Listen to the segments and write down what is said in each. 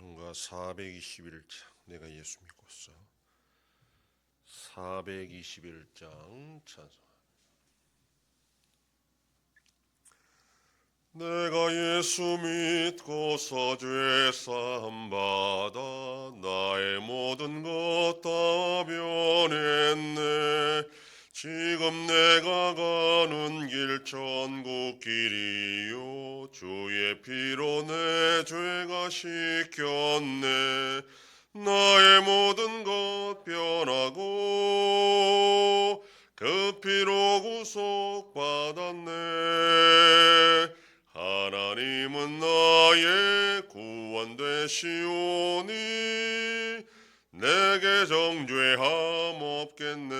찬송가 421장 내가 예수 믿고서 421장 찬송. 내가 예수 믿고서 죄사함 받아 나의 모든 것 다 변했네. 지금 내가 가는 길 천국 길이요 주의 피로 내 죄가 씻겼네. 나의 모든 것 변하고 그 피로 구속받았네. 하나님은 나의 구원 되시오니 내게 정죄함 없겠네.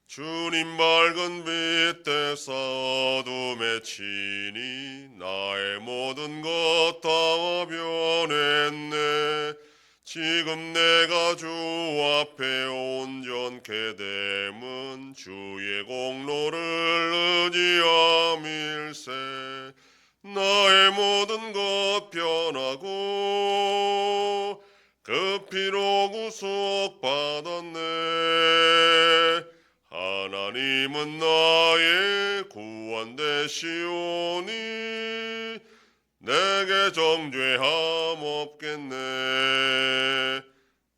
주님 밝은 빛 대사 어둠에 치니 나의 모든 것 다 변했네. 지금 내가 주 앞에 온전케 됨은 주의 공로를 의지함일세. 나의 모든 것 변하고 그 피로 구속받았네. 하나님은 나의 구원 되시오니 내게 정죄함 없겠네.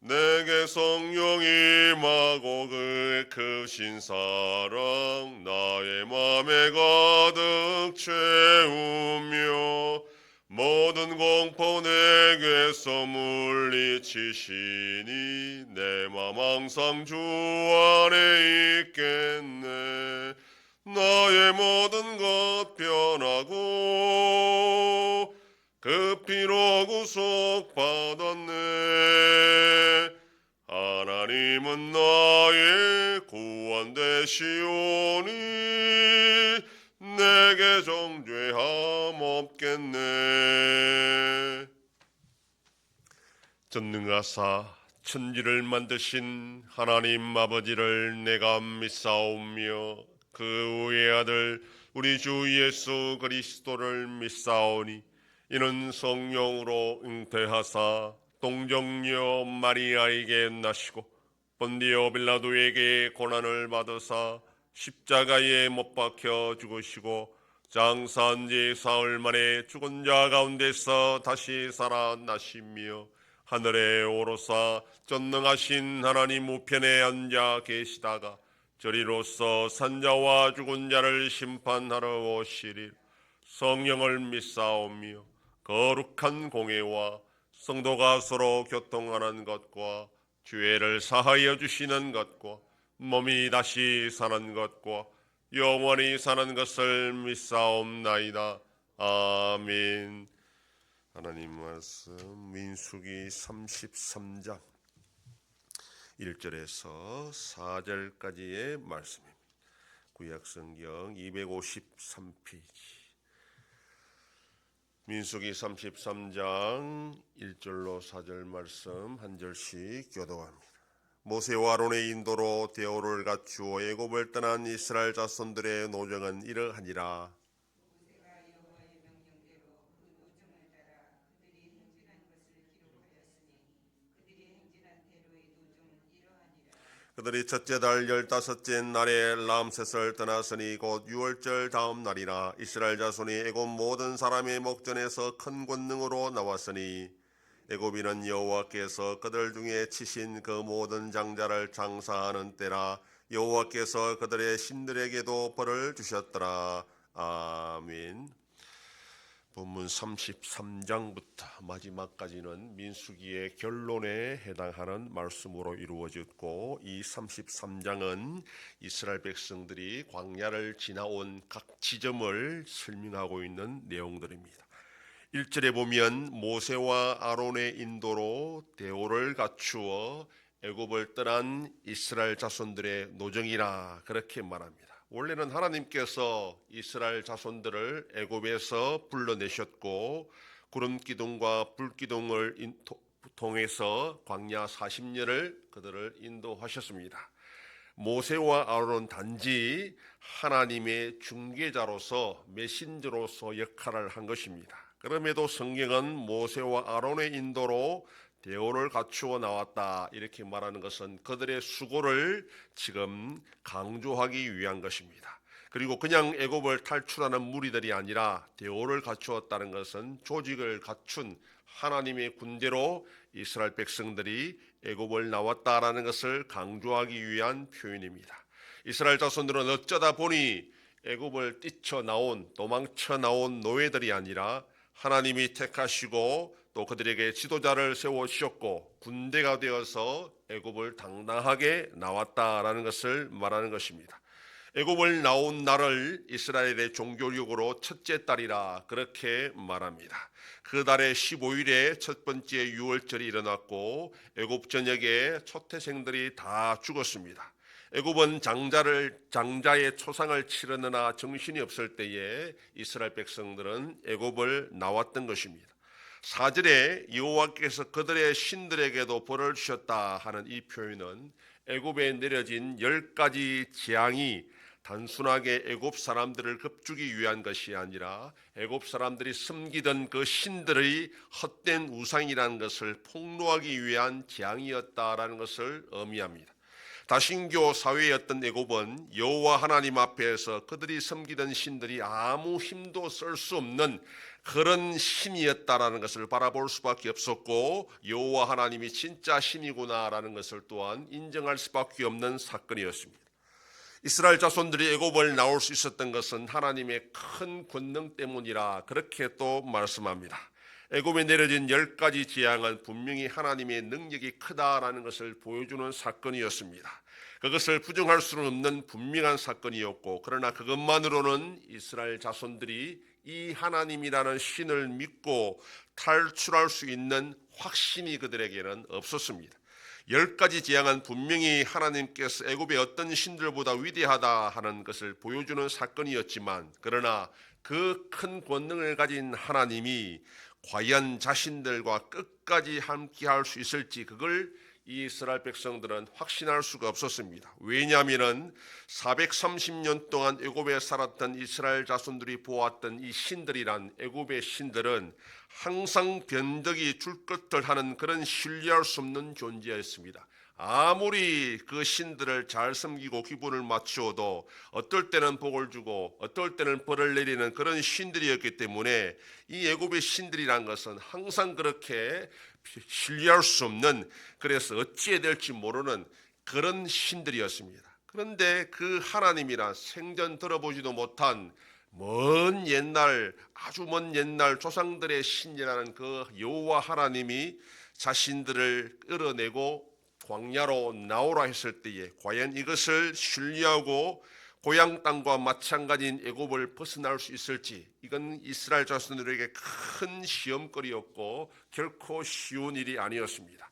내게 성령 임하고 그 크신 사랑 나의 맘에 가득 채우며 모든 공포 내게서 물리치시니 내 맘 항상 주 안에 있겠네. 나의 모든 것 변하고 그 피로 구속받았네. 하나님은 나의 구원 되시오니 내게 정죄함 없겠네. 전능하사 천지를 만드신 하나님 아버지를 내가 믿사오며 그 우의 아들 우리 주 예수 그리스도를 믿사오니 이는 성령으로 잉태하사 동정녀 마리아에게 나시고 본디오 빌라도에게 고난을 받으사 십자가에 못 박혀 죽으시고 장사한 지 사흘 만에 죽은 자 가운데서 다시 살아나시며 하늘에 오르사 전능하신 하나님 우편에 앉아 계시다가 저리로서 산자와 죽은 자를 심판하러 오시리라. 성령을 믿사오며 거룩한 공회와 성도가 서로 교통하는 것과 죄를 사하여 주시는 것과 몸이 다시 사는 것과 영원히 사는 것을 믿사옵나이다. 아멘. 하나님 말씀 민수기 33장 1절에서 4절까지의 말씀입니다. 구약성경 253페이지. 민수기 33장 1절로 4절 말씀 한 절씩 교독합니다. 모세와 아론의 인도로 대오를 갖추어 애굽을 떠난 이스라엘 자손들의 노정은 이러하니라. 그들이 첫째 달 15째 날에 람셋을 떠났으니 곧 6월절 다음 날이라. 이스라엘 자손이 애굽 모든 사람의 목전에서 큰 권능으로 나왔으니 애굽인은 여호와께서 그들 중에 치신 그 모든 장자를 장사하는 때라. 여호와께서 그들의 신들에게도 벌을 주셨더라. 아멘. 본문 33장부터 마지막까지는 민수기의 결론에 해당하는 말씀으로 이루어졌고, 이 33장은 이스라엘 백성들이 광야를 지나온 각 지점을 설명하고 있는 내용들입니다. 1절에 보면 모세와 아론의 인도로 대오를 갖추어 애굽을 떠난 이스라엘 자손들의 노정이라 그렇게 말합니다. 원래는 하나님께서 이스라엘 자손들을 애굽에서 불러내셨고 구름 기둥과 불 기둥을 통해서 광야 40년을 그들을 인도하셨습니다. 모세와 아론은 단지 하나님의 중개자로서 메신저로서 역할을 한 것입니다. 그럼에도 성경은 모세와 아론의 인도로 대오를 갖추어 나왔다 이렇게 말하는 것은 그들의 수고를 지금 강조하기 위한 것입니다. 그리고 그냥 애굽을 탈출하는 무리들이 아니라 대오를 갖추었다는 것은 조직을 갖춘 하나님의 군대로 이스라엘 백성들이 애굽을 나왔다라는 것을 강조하기 위한 표현입니다. 이스라엘 자손들은 어쩌다 보니 애굽을 뛰쳐나온 도망쳐 나온 노예들이 아니라 하나님이 택하시고 또 그들에게 지도자를 세워주셨고 군대가 되어서 애굽을 당당하게 나왔다라는 것을 말하는 것입니다. 애굽을 나온 날을 이스라엘의 종교력으로 첫째 달이라 그렇게 말합니다. 그 달의 15일에 첫 번째 유월절이 일어났고 애굽 전역에 초태생들이 다 죽었습니다. 애굽은 장자의 초상을 치르느라 정신이 없을 때에 이스라엘 백성들은 애굽을 나왔던 것입니다. 4절에 여호와께서 그들의 신들에게도 벌을 주셨다 하는 이 표현은 애굽에 내려진 10가지 재앙이 단순하게 애굽 사람들을 겁주기 위한 것이 아니라 애굽 사람들이 섬기던 그 신들의 헛된 우상이라는 것을 폭로하기 위한 재앙이었다라는 것을 의미합니다. 다신교 사회였던 애굽은 여호와 하나님 앞에서 그들이 섬기던 신들이 아무 힘도 쓸 수 없는 그런 신이었다라는 것을 바라볼 수밖에 없었고 여호와 하나님이 진짜 신이구나라는 것을 또한 인정할 수밖에 없는 사건이었습니다. 이스라엘 자손들이 애굽을 나올 수 있었던 것은 하나님의 큰 권능 때문이라 그렇게 또 말씀합니다. 애굽에 내려진 10가지 재앙은 분명히 하나님의 능력이 크다라는 것을 보여주는 사건이었습니다. 그것을 부정할 수는 없는 분명한 사건이었고 그러나 그것만으로는 이스라엘 자손들이 이 하나님이라는 신을 믿고 탈출할 수 있는 확신이 그들에게는 없었습니다. 10가지 재앙은 분명히 하나님께서 애굽의 어떤 신들보다 위대하다 하는 것을 보여주는 사건이었지만 그러나 그 큰 권능을 가진 하나님이 과연 자신들과 끝까지 함께할 수 있을지 그걸 이스라엘 백성들은 확신할 수가 없었습니다. 왜냐하면 430년 동안 애굽에 살았던 이스라엘 자손들이 보았던 이 신들이란 애굽의 신들은 항상 변덕이 줄것들 하는 그런 신뢰할 수 없는 존재였습니다. 아무리 그 신들을 잘 섬기고 기분을 맞추어도 어떨 때는 복을 주고 어떨 때는 벌을 내리는 그런 신들이었기 때문에 이 애굽의 신들이란 것은 항상 그렇게 신뢰할 수 없는 그래서 어찌해야 될지 모르는 그런 신들이었습니다. 그런데 그 하나님이란 생전 들어보지도 못한 먼 옛날 아주 먼 옛날 조상들의 신이라는 그 여호와 하나님이 자신들을 끌어내고 광야로 나오라 했을 때에 과연 이것을 신뢰하고 고향 땅과 마찬가지인 애굽을 벗어날 수 있을지 이건 이스라엘 자손들에게 큰 시험거리였고 결코 쉬운 일이 아니었습니다.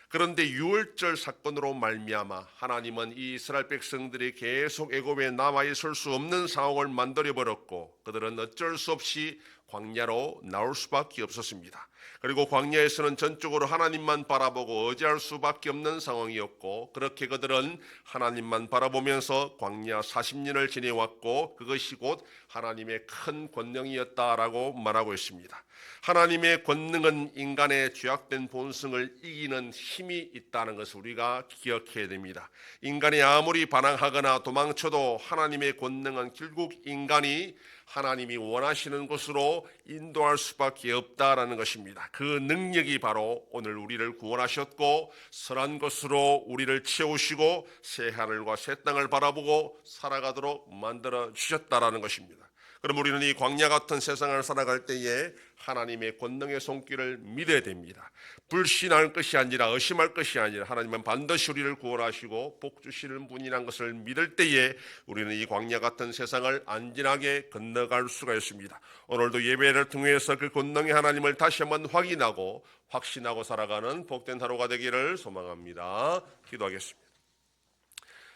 그런데 유월절 사건으로 말미암아 하나님은 이 이스라엘 백성들이 계속 애굽에 남아 있을 수 없는 상황을 만들어 버렸고 그들은 어쩔 수 없이 광야로 나올 수밖에 없었습니다. 그리고 광야에서는 전적으로 하나님만 바라보고 의지할 수밖에 없는 상황이었고 그렇게 그들은 하나님만 바라보면서 광야 40년을 지내왔고 그것이 곧 하나님의 큰 권능이었다라고 말하고 있습니다. 하나님의 권능은 인간의 죄악된 본성을 이기는 힘이 있다는 것을 우리가 기억해야 됩니다. 인간이 아무리 반항하거나 도망쳐도 하나님의 권능은 결국 인간이 하나님이 원하시는 곳으로 인도할 수밖에 없다라는 것입니다. 그 능력이 바로 오늘 우리를 구원하셨고 선한 것으로 우리를 채우시고 새 하늘과 새 땅을 바라보고 살아가도록 만들어 주셨다라는 것입니다. 그럼 우리는 이 광야 같은 세상을 살아갈 때에 하나님의 권능의 손길을 믿어야 됩니다. 불신할 것이 아니라 의심할 것이 아니라 하나님은 반드시 우리를 구원하시고 복 주시는 분이라는 것을 믿을 때에 우리는 이 광야 같은 세상을 안전하게 건너갈 수가 있습니다. 오늘도 예배를 통해서 그 권능의 하나님을 다시 한번 확신하고 살아가는 복된 하루가 되기를 소망합니다. 기도하겠습니다.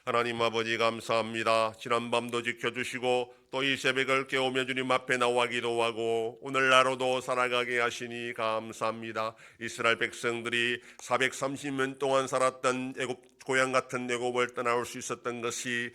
하나님 아버지 감사합니다. 지난밤도 지켜주시고 또 이 새벽을 깨우며 주님 앞에 나와 기도하고 오늘 하루도 살아가게 하시니 감사합니다. 이스라엘 백성들이 430년 동안 살았던 애굽 고향 같은 애굽을 떠나올 수 있었던 것이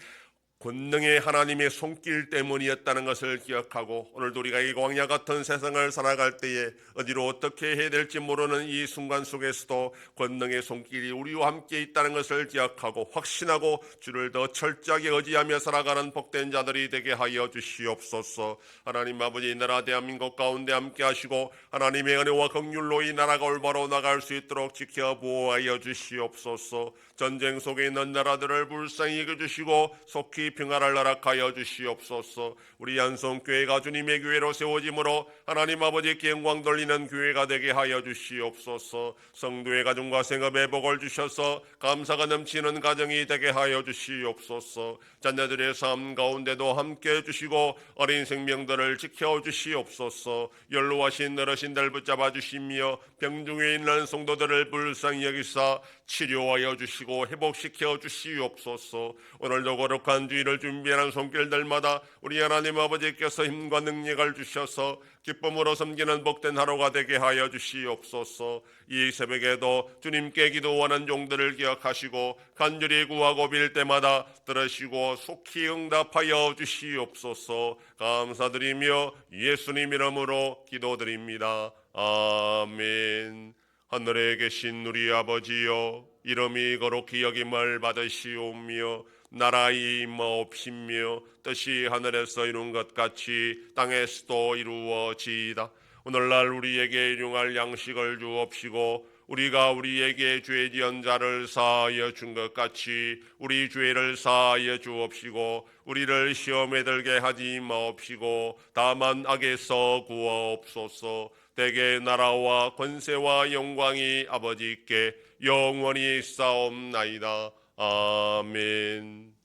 권능의 하나님의 손길 때문이었다는 것을 기억하고 오늘도 우리가 이 광야 같은 세상을 살아갈 때에 어디로 어떻게 해야 될지 모르는 이 순간 속에서도 권능의 손길이 우리와 함께 있다는 것을 기억하고 확신하고 주를 더 철저하게 의지하며 살아가는 복된 자들이 되게 하여 주시옵소서. 하나님 아버지, 이 나라 대한민국 가운데 함께 하시고 하나님의 은혜와 긍휼로 이 나라가 올바로 나갈 수 있도록 지켜 보호하여 주시옵소서. 전쟁 속에 있는 나라들을 불쌍히 여겨주시고 속히 평화를 허락하여 주시옵소서. 우리 yan성교회가 주님의 교회로 세워짐으로 하나님 아버지께 영광 돌리는 교회가 되게 하여 주시옵소서. 성도의 가정과 생업에 복을 주셔서 감사가 넘치는 가정이 되게 하여 주시옵소서. 자녀들의 삶 가운데도 함께 해주시고 어린 생명들을 지켜주시옵소서. 연로하신 어르신들 붙잡아 주시며 병중에 있는 성도들을 불쌍히 여기사 치료하여 주시고 회복시켜 주시옵소서. 오늘도 거룩한 주일을 준비하는 손길들마다 우리 하나님 아버지께서 힘과 능력을 주셔서 기쁨으로 섬기는 복된 하루가 되게 하여 주시옵소서. 이 새벽에도 주님께 기도하는 종들을 기억하시고 간절히 구하고 빌 때마다 들으시고 속히 응답하여 주시옵소서. 감사드리며 예수님 이름으로 기도드립니다. 아멘. 하늘에 계신 우리 아버지여, 이름이 거룩히 여김을 받으시오며 나라의 임하옵시며 뜻이 하늘에서 이룬 것 같이 땅에서도 이루어지이다. 오늘날 우리에게 일용할 양식을 주옵시고 우리가 우리에게 죄 지은 자를 사하여 준 것 같이 우리 죄를 사하여 주옵시고 우리를 시험에 들게 하지 마옵시고 다만 악에서 구하옵소서. 대개 나라와 권세와 영광이 아버지께 영원히 싸움나이다. 아멘.